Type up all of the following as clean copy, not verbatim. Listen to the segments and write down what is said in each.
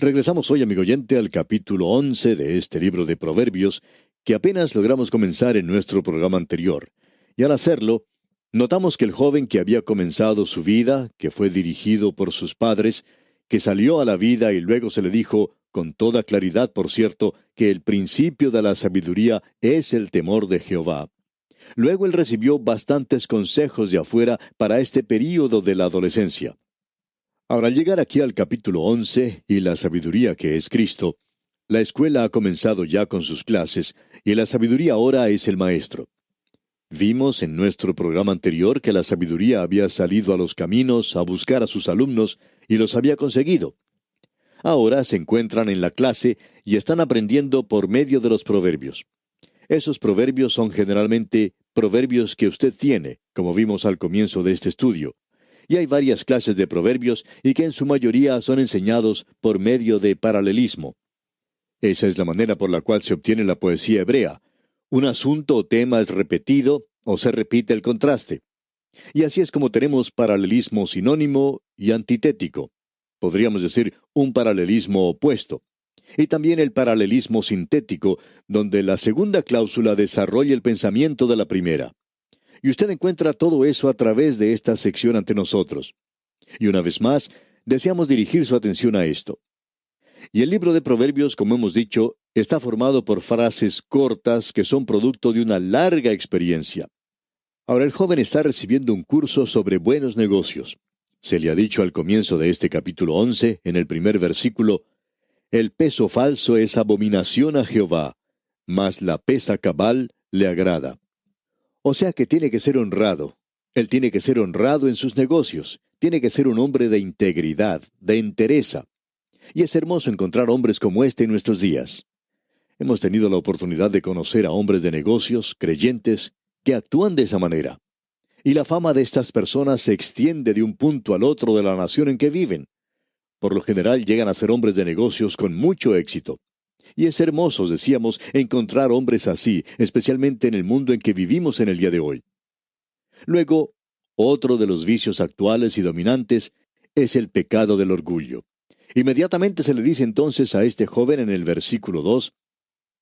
Regresamos hoy, amigo oyente, al capítulo 11 de este libro de Proverbios, que apenas logramos comenzar en nuestro programa anterior. Y al hacerlo, notamos que el joven que había comenzado su vida, que fue dirigido por sus padres, que salió a la vida y luego se le dijo, con toda claridad, por cierto, que el principio de la sabiduría es el temor de Jehová. Luego él recibió bastantes consejos de afuera para este período de la adolescencia. Ahora, al llegar aquí al capítulo 11 y la sabiduría que es Cristo, la escuela ha comenzado ya con sus clases y la sabiduría ahora es el maestro. Vimos en nuestro programa anterior que la sabiduría había salido a los caminos a buscar a sus alumnos y los había conseguido. Ahora se encuentran en la clase y están aprendiendo por medio de los proverbios. Esos proverbios son generalmente proverbios que usted tiene, como vimos al comienzo de este estudio. Y hay varias clases de proverbios y que en su mayoría son enseñados por medio de paralelismo. Esa es la manera por la cual se obtiene la poesía hebrea. Un asunto o tema es repetido o se repite el contraste. Y así es como tenemos paralelismo sinónimo y antitético. Podríamos decir un paralelismo opuesto. Y también el paralelismo sintético, donde la segunda cláusula desarrolla el pensamiento de la primera. Y usted encuentra todo eso a través de esta sección ante nosotros. Y una vez más, deseamos dirigir su atención a esto. Y el libro de Proverbios, como hemos dicho, está formado por frases cortas que son producto de una larga experiencia. Ahora el joven está recibiendo un curso sobre buenos negocios. Se le ha dicho al comienzo de este capítulo 11, en el primer versículo, el peso falso es abominación a Jehová, mas la pesa cabal le agrada. O sea que tiene que ser honrado. Él tiene que ser honrado en sus negocios. Tiene que ser un hombre de integridad, de entereza. Y es hermoso encontrar hombres como este en nuestros días. Hemos tenido la oportunidad de conocer a hombres de negocios, creyentes, que actúan de esa manera. Y la fama de estas personas se extiende de un punto al otro de la nación en que viven. Por lo general llegan a ser hombres de negocios con mucho éxito. Y es hermoso, decíamos, encontrar hombres así, especialmente en el mundo en que vivimos en el día de hoy. Luego, otro de los vicios actuales y dominantes es el pecado del orgullo. Inmediatamente se le dice entonces a este joven en el versículo 2,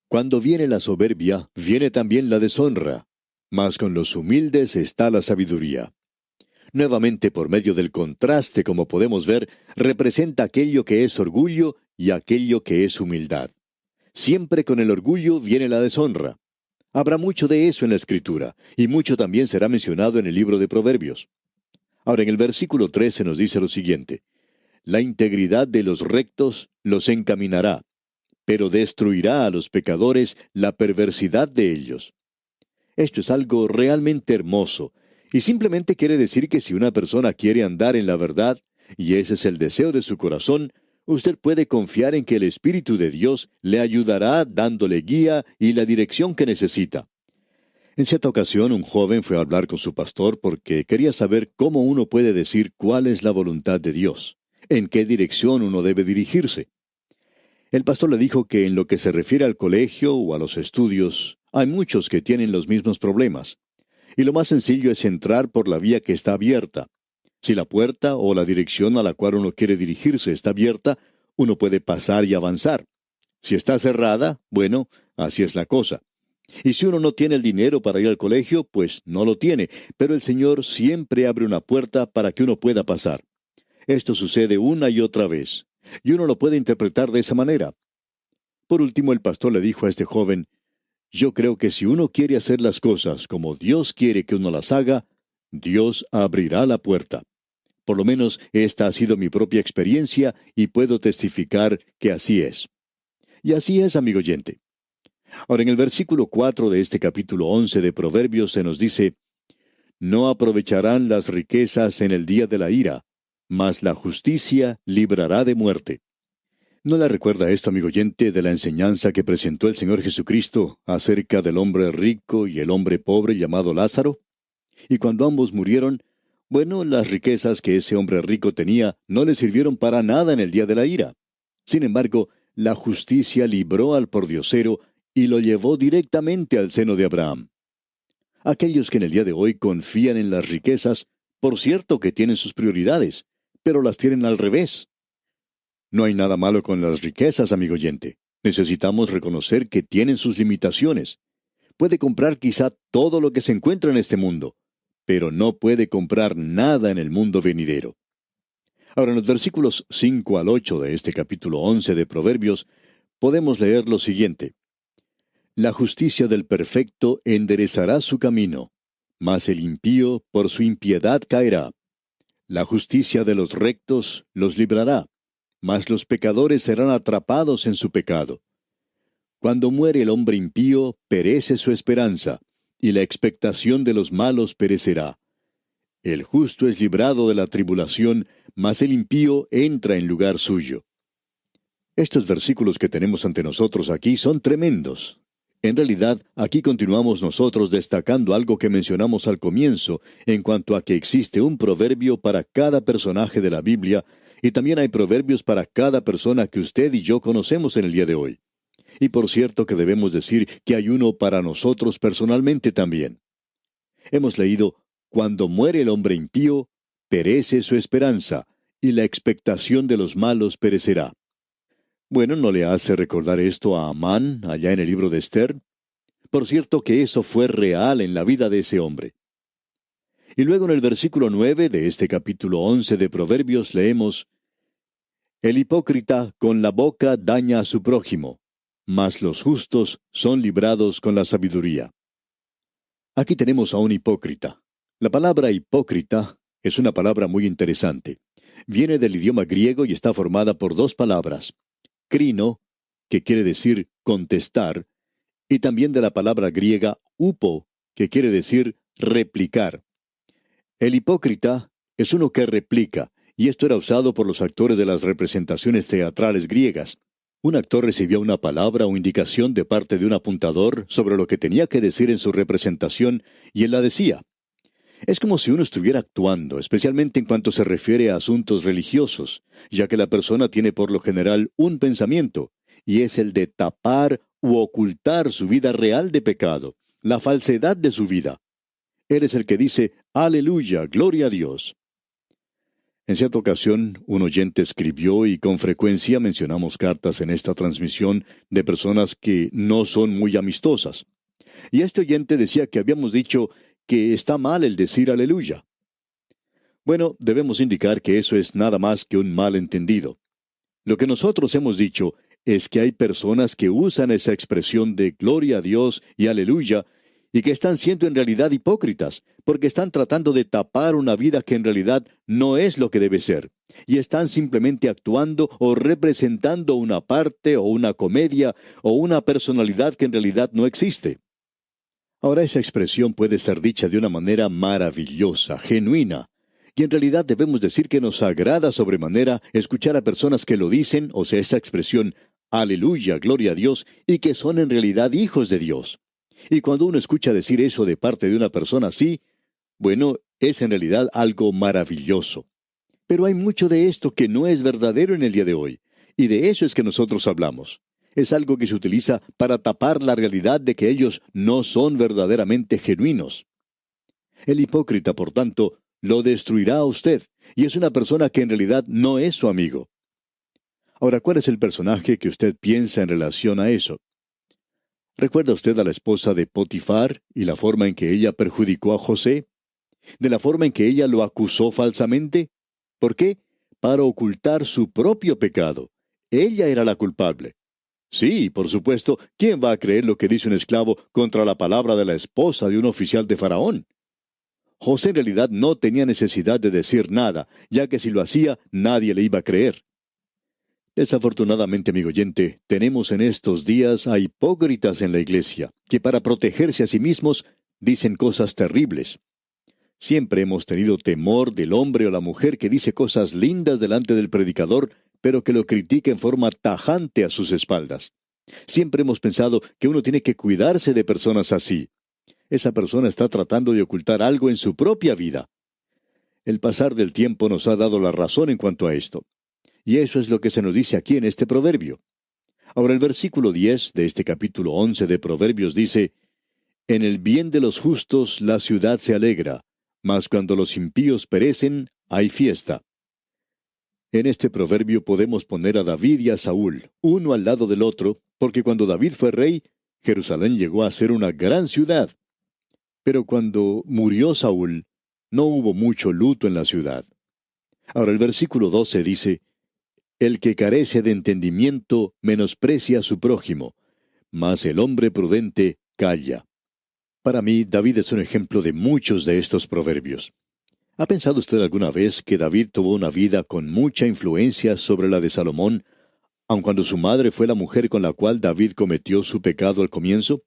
cuando viene la soberbia, viene también la deshonra, mas con los humildes está la sabiduría. Nuevamente, por medio del contraste, como podemos ver, representa aquello que es orgullo y aquello que es humildad. Siempre con el orgullo viene la deshonra. Habrá mucho de eso en la Escritura, y mucho también será mencionado en el libro de Proverbios. Ahora, en el versículo 13 nos dice lo siguiente, la integridad de los rectos los encaminará, pero destruirá a los pecadores la perversidad de ellos. Esto es algo realmente hermoso, y simplemente quiere decir que si una persona quiere andar en la verdad, y ese es el deseo de su corazón, usted puede confiar en que el Espíritu de Dios le ayudará dándole guía y la dirección que necesita. En cierta ocasión, un joven fue a hablar con su pastor porque quería saber cómo uno puede decir cuál es la voluntad de Dios, en qué dirección uno debe dirigirse. El pastor le dijo que en lo que se refiere al colegio o a los estudios, hay muchos que tienen los mismos problemas. Y lo más sencillo es entrar por la vía que está abierta. Si la puerta o la dirección a la cual uno quiere dirigirse está abierta, uno puede pasar y avanzar. Si está cerrada, bueno, así es la cosa. Y si uno no tiene el dinero para ir al colegio, pues no lo tiene, pero el Señor siempre abre una puerta para que uno pueda pasar. Esto sucede una y otra vez, y uno lo puede interpretar de esa manera. Por último, el pastor le dijo a este joven, yo creo que si uno quiere hacer las cosas como Dios quiere que uno las haga, Dios abrirá la puerta. Por lo menos esta ha sido mi propia experiencia y puedo testificar que así es. Y así es, amigo oyente. Ahora, en el versículo 4 de este capítulo 11 de Proverbios se nos dice, no aprovecharán las riquezas en el día de la ira, mas la justicia librará de muerte. ¿No le recuerda esto, amigo oyente, de la enseñanza que presentó el Señor Jesucristo acerca del hombre rico y el hombre pobre llamado Lázaro? Y cuando ambos murieron, bueno, las riquezas que ese hombre rico tenía no le sirvieron para nada en el día de la ira. Sin embargo, la justicia libró al pordiosero y lo llevó directamente al seno de Abraham. Aquellos que en el día de hoy confían en las riquezas, por cierto que tienen sus prioridades, pero las tienen al revés. No hay nada malo con las riquezas, amigo oyente. Necesitamos reconocer que tienen sus limitaciones. Puede comprar quizá todo lo que se encuentra en este mundo, pero no puede comprar nada en el mundo venidero. Ahora, en los versículos 5 al 8 de este capítulo 11 de Proverbios, podemos leer lo siguiente. La justicia del perfecto enderezará su camino, mas el impío por su impiedad caerá. La justicia de los rectos los librará, mas los pecadores serán atrapados en su pecado. Cuando muere el hombre impío, perece su esperanza, y la expectación de los malos perecerá. El justo es librado de la tribulación, mas el impío entra en lugar suyo. Estos versículos que tenemos ante nosotros aquí son tremendos. En realidad, aquí continuamos nosotros destacando algo que mencionamos al comienzo, en cuanto a que existe un proverbio para cada personaje de la Biblia, y también hay proverbios para cada persona que usted y yo conocemos en el día de hoy. Y por cierto que debemos decir que hay uno para nosotros personalmente también. Hemos leído, cuando muere el hombre impío, perece su esperanza, y la expectación de los malos perecerá. Bueno, ¿no le hace recordar esto a Amán, allá en el libro de Esther? Por cierto que eso fue real en la vida de ese hombre. Y luego en el versículo 9 de este capítulo 11 de Proverbios leemos, El hipócrita con la boca daña a su prójimo, mas los justos son librados con la sabiduría. Aquí tenemos a un hipócrita. La palabra hipócrita es una palabra muy interesante. Viene del idioma griego y está formada por dos palabras. Crino, que quiere decir contestar, y también de la palabra griega upo, que quiere decir replicar. El hipócrita es uno que replica, y esto era usado por los actores de las representaciones teatrales griegas. Un actor recibía una palabra o indicación de parte de un apuntador sobre lo que tenía que decir en su representación, y él la decía. Es como si uno estuviera actuando, especialmente en cuanto se refiere a asuntos religiosos, ya que la persona tiene por lo general un pensamiento, y es el de tapar u ocultar su vida real de pecado, la falsedad de su vida. Él es el que dice, aleluya, gloria a Dios. En cierta ocasión, un oyente escribió y con frecuencia mencionamos cartas en esta transmisión de personas que no son muy amistosas. Y este oyente decía que habíamos dicho que está mal el decir aleluya. Bueno, debemos indicar que eso es nada más que un malentendido. Lo que nosotros hemos dicho es que hay personas que usan esa expresión de gloria a Dios y aleluya, y que están siendo en realidad hipócritas, porque están tratando de tapar una vida que en realidad no es lo que debe ser, y están simplemente actuando o representando una parte o una comedia o una personalidad que en realidad no existe. Ahora esa expresión puede ser dicha de una manera maravillosa, genuina, y en realidad debemos decir que nos agrada sobremanera escuchar a personas que lo dicen, o sea, esa expresión, aleluya, gloria a Dios, y que son en realidad hijos de Dios. Y cuando uno escucha decir eso de parte de una persona así, bueno, es en realidad algo maravilloso. Pero hay mucho de esto que no es verdadero en el día de hoy, y de eso es que nosotros hablamos. Es algo que se utiliza para tapar la realidad de que ellos no son verdaderamente genuinos. El hipócrita, por tanto, lo destruirá a usted, y es una persona que en realidad no es su amigo. Ahora, ¿cuál es el personaje que usted piensa en relación a eso? ¿Recuerda usted a la esposa de Potifar y la forma en que ella perjudicó a José? ¿De la forma en que ella lo acusó falsamente? ¿Por qué? Para ocultar su propio pecado. Ella era la culpable. Sí, por supuesto, ¿quién va a creer lo que dice un esclavo contra la palabra de la esposa de un oficial de Faraón? José en realidad no tenía necesidad de decir nada, ya que si lo hacía, nadie le iba a creer. Desafortunadamente, amigo oyente, tenemos en estos días a hipócritas en la iglesia, que para protegerse a sí mismos dicen cosas terribles. Siempre hemos tenido temor del hombre o la mujer que dice cosas lindas delante del predicador, pero que lo critica en forma tajante a sus espaldas. Siempre hemos pensado que uno tiene que cuidarse de personas así. Esa persona está tratando de ocultar algo en su propia vida. El pasar del tiempo nos ha dado la razón en cuanto a esto. Y eso es lo que se nos dice aquí en este proverbio. Ahora el versículo 10 de este capítulo 11 de Proverbios dice, En el bien de los justos la ciudad se alegra, mas cuando los impíos perecen, hay fiesta. En este proverbio podemos poner a David y a Saúl, uno al lado del otro, porque cuando David fue rey, Jerusalén llegó a ser una gran ciudad. Pero cuando murió Saúl, no hubo mucho luto en la ciudad. Ahora el versículo 12 dice, El que carece de entendimiento menosprecia a su prójimo, mas el hombre prudente calla. Para mí, David es un ejemplo de muchos de estos proverbios. ¿Ha pensado usted alguna vez que David tuvo una vida con mucha influencia sobre la de Salomón, aun cuando su madre fue la mujer con la cual David cometió su pecado al comienzo?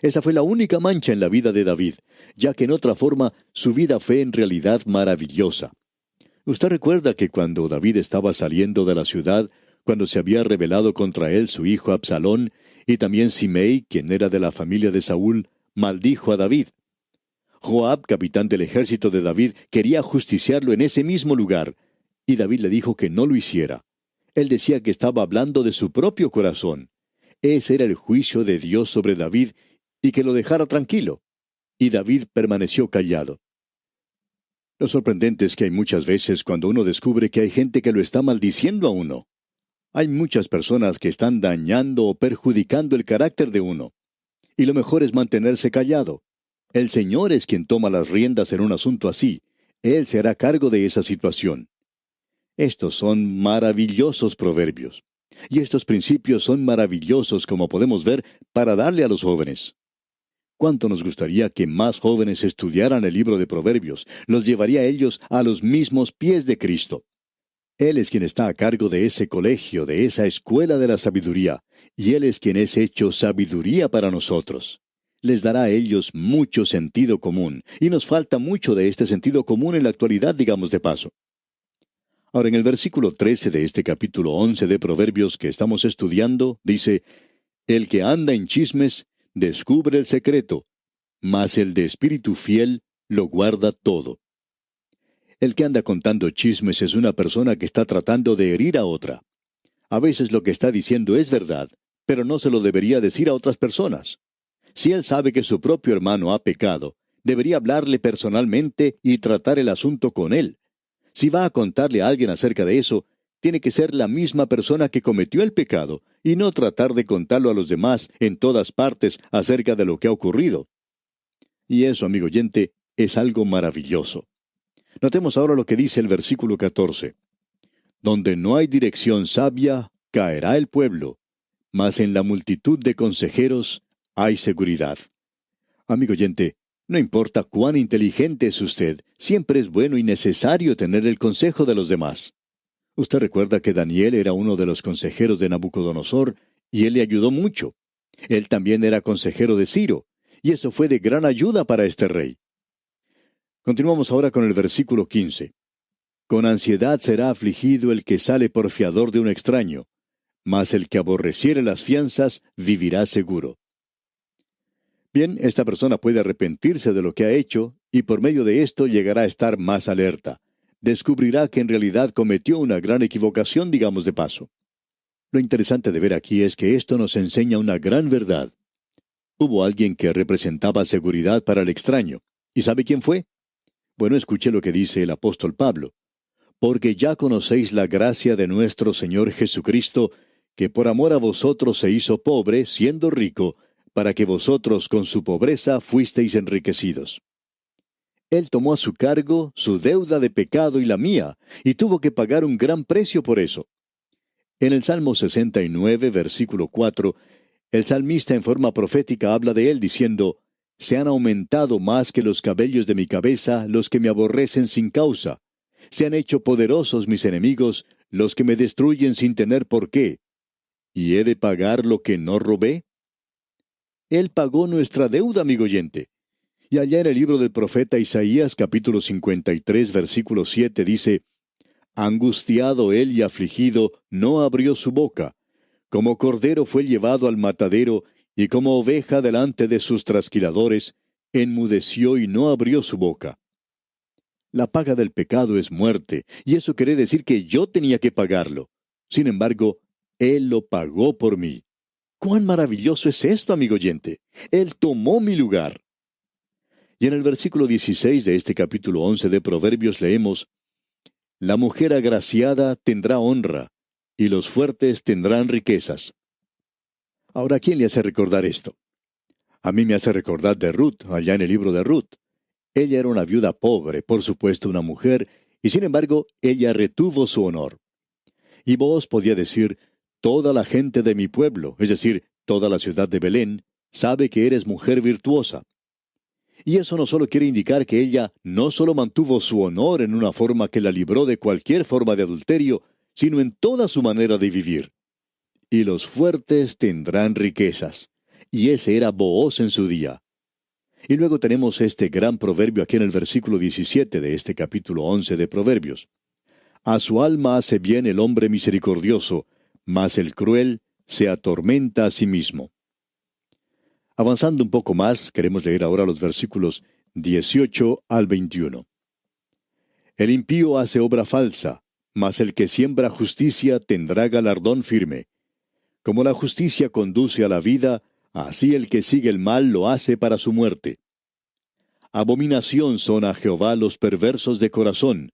Esa fue la única mancha en la vida de David, ya que en otra forma su vida fue en realidad maravillosa. Usted recuerda que cuando David estaba saliendo de la ciudad, cuando se había rebelado contra él su hijo Absalón, y también Simei, quien era de la familia de Saúl, maldijo a David. Joab, capitán del ejército de David, quería justiciarlo en ese mismo lugar, y David le dijo que no lo hiciera. Él decía que estaba hablando de su propio corazón. Ese era el juicio de Dios sobre David, y que lo dejara tranquilo. Y David permaneció callado. Lo sorprendente es que hay muchas veces cuando uno descubre que hay gente que lo está maldiciendo a uno. Hay muchas personas que están dañando o perjudicando el carácter de uno. Y lo mejor es mantenerse callado. El Señor es quien toma las riendas en un asunto así. Él se hará cargo de esa situación. Estos son maravillosos proverbios. Y estos principios son maravillosos, como podemos ver, para darle a los jóvenes. ¿Cuánto nos gustaría que más jóvenes estudiaran el libro de Proverbios? Los llevaría a ellos a los mismos pies de Cristo. Él es quien está a cargo de ese colegio, de esa escuela de la sabiduría, y Él es quien es hecho sabiduría para nosotros. Les dará a ellos mucho sentido común, y nos falta mucho de este sentido común en la actualidad, digamos de paso. Ahora, en el versículo 13 de este capítulo 11 de Proverbios que estamos estudiando, dice, El que anda en chismes, descubre el secreto, mas el de espíritu fiel lo guarda todo. El que anda contando chismes es una persona que está tratando de herir a otra. A veces lo que está diciendo es verdad, pero no se lo debería decir a otras personas. Si él sabe que su propio hermano ha pecado, debería hablarle personalmente y tratar el asunto con él. Si va a contarle a alguien acerca de eso, tiene que ser la misma persona que cometió el pecado, y no tratar de contarlo a los demás en todas partes acerca de lo que ha ocurrido. Y eso, amigo oyente, es algo maravilloso. Notemos ahora lo que dice el versículo 14. Donde no hay dirección sabia, caerá el pueblo, mas en la multitud de consejeros hay seguridad. Amigo oyente, no importa cuán inteligente es usted, siempre es bueno y necesario tener el consejo de los demás. Usted recuerda que Daniel era uno de los consejeros de Nabucodonosor, y él le ayudó mucho. Él también era consejero de Ciro, y eso fue de gran ayuda para este rey. Continuamos ahora con el versículo 15. Con ansiedad será afligido el que sale por fiador de un extraño, mas el que aborreciere las fianzas vivirá seguro. Bien, esta persona puede arrepentirse de lo que ha hecho, y por medio de esto llegará a estar más alerta. Descubrirá que en realidad cometió una gran equivocación, digamos de paso. Lo interesante de ver aquí es que esto nos enseña una gran verdad. Hubo alguien que representaba seguridad para el extraño. ¿Y sabe quién fue? Bueno, escuche lo que dice el apóstol Pablo. Porque ya conocéis la gracia de nuestro Señor Jesucristo, que por amor a vosotros se hizo pobre, siendo rico, para que vosotros con su pobreza fuisteis enriquecidos. Él tomó a su cargo su deuda de pecado y la mía, y tuvo que pagar un gran precio por eso. En el Salmo 69, versículo 4, el salmista en forma profética habla de él diciendo, Se han aumentado más que los cabellos de mi cabeza los que me aborrecen sin causa. Se han hecho poderosos mis enemigos, los que me destruyen sin tener por qué. ¿Y he de pagar lo que no robé? Él pagó nuestra deuda, amigo oyente. Y allá en el libro del profeta Isaías, capítulo 53, versículo 7, dice, Angustiado él y afligido, no abrió su boca. Como cordero fue llevado al matadero, y como oveja delante de sus trasquiladores, enmudeció y no abrió su boca. La paga del pecado es muerte, y eso quiere decir que yo tenía que pagarlo. Sin embargo, Él lo pagó por mí. ¡Cuán maravilloso es esto, amigo oyente! Él tomó mi lugar. Y en el versículo 16 de este capítulo 11 de Proverbios leemos, La mujer agraciada tendrá honra, y los fuertes tendrán riquezas. Ahora, ¿quién le hace recordar esto? A mí me hace recordar de Ruth, allá en el libro de Ruth. Ella era una viuda pobre, por supuesto una mujer, y sin embargo, ella retuvo su honor. Y vos podía decir, toda la gente de mi pueblo, es decir, toda la ciudad de Belén, sabe que eres mujer virtuosa. Y eso no solo quiere indicar que ella no solo mantuvo su honor en una forma que la libró de cualquier forma de adulterio, sino en toda su manera de vivir. Y los fuertes tendrán riquezas. Y ese era Booz en su día. Y luego tenemos este gran proverbio aquí en el versículo 17 de este capítulo 11 de Proverbios. A su alma hace bien el hombre misericordioso, mas el cruel se atormenta a sí mismo. Avanzando un poco más, queremos leer ahora los versículos 18 al 21. El impío hace obra falsa, mas el que siembra justicia tendrá galardón firme. Como la justicia conduce a la vida, así el que sigue el mal lo hace para su muerte. Abominación son a Jehová los perversos de corazón,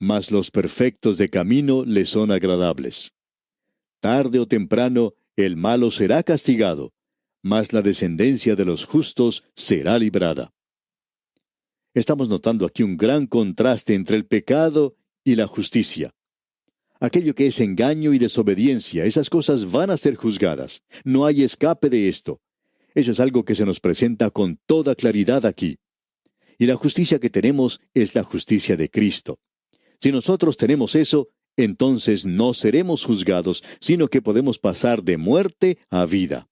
mas los perfectos de camino le son agradables. Tarde o temprano el malo será castigado, mas la descendencia de los justos será librada. Estamos notando aquí un gran contraste entre el pecado y la justicia. Aquello que es engaño y desobediencia, esas cosas van a ser juzgadas. No hay escape de esto. Eso es algo que se nos presenta con toda claridad aquí. Y la justicia que tenemos es la justicia de Cristo. Si nosotros tenemos eso, entonces no seremos juzgados, sino que podemos pasar de muerte a vida.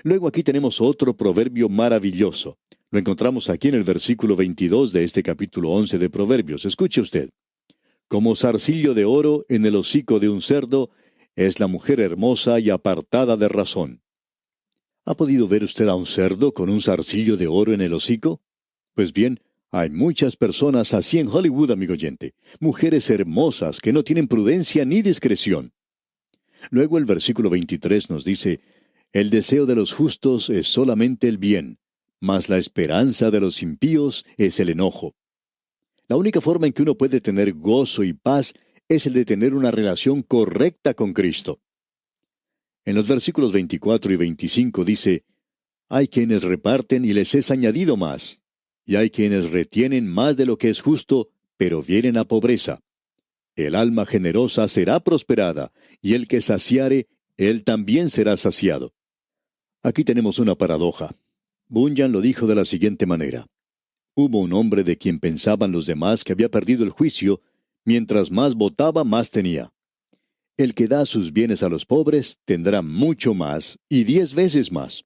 Luego aquí tenemos otro proverbio maravilloso. Lo encontramos aquí en el versículo 22 de este capítulo 11 de Proverbios. Escuche usted. Como zarcillo de oro en el hocico de un cerdo, es la mujer hermosa y apartada de razón. ¿Ha podido ver usted a un cerdo con un zarcillo de oro en el hocico? Pues bien, hay muchas personas así en Hollywood, amigo oyente. Mujeres hermosas que no tienen prudencia ni discreción. Luego el versículo 23 nos dice, el deseo de los justos es solamente el bien, mas la esperanza de los impíos es el enojo. La única forma en que uno puede tener gozo y paz es el de tener una relación correcta con Cristo. En los versículos 24 y 25 dice, hay quienes reparten y les es añadido más, y hay quienes retienen más de lo que es justo, pero vienen a pobreza. El alma generosa será prosperada, y el que saciare, él también será saciado. Aquí tenemos una paradoja. Bunyan lo dijo de la siguiente manera. Hubo un hombre de quien pensaban los demás que había perdido el juicio, mientras más votaba, más tenía. El que da sus bienes a los pobres tendrá mucho más, y 10 veces más.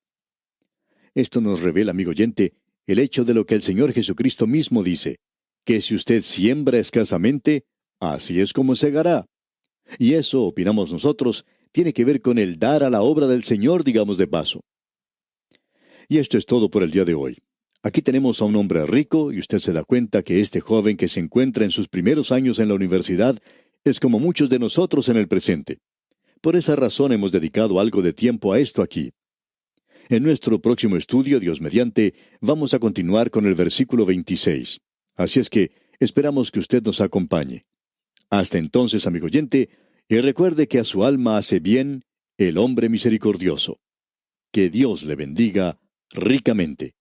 Esto nos revela, amigo oyente, el hecho de lo que el Señor Jesucristo mismo dice, que si usted siembra escasamente, así es como segará. Y eso, opinamos nosotros, tiene que ver con el dar a la obra del Señor, digamos de paso. Y esto es todo por el día de hoy. Aquí tenemos a un hombre rico, y usted se da cuenta que este joven que se encuentra en sus primeros años en la universidad es como muchos de nosotros en el presente. Por esa razón hemos dedicado algo de tiempo a esto aquí. En nuestro próximo estudio, Dios mediante, vamos a continuar con el versículo 26. Así es que esperamos que usted nos acompañe. Hasta entonces, amigo oyente, y recuerde que a su alma hace bien el hombre misericordioso. Que Dios le bendiga ricamente.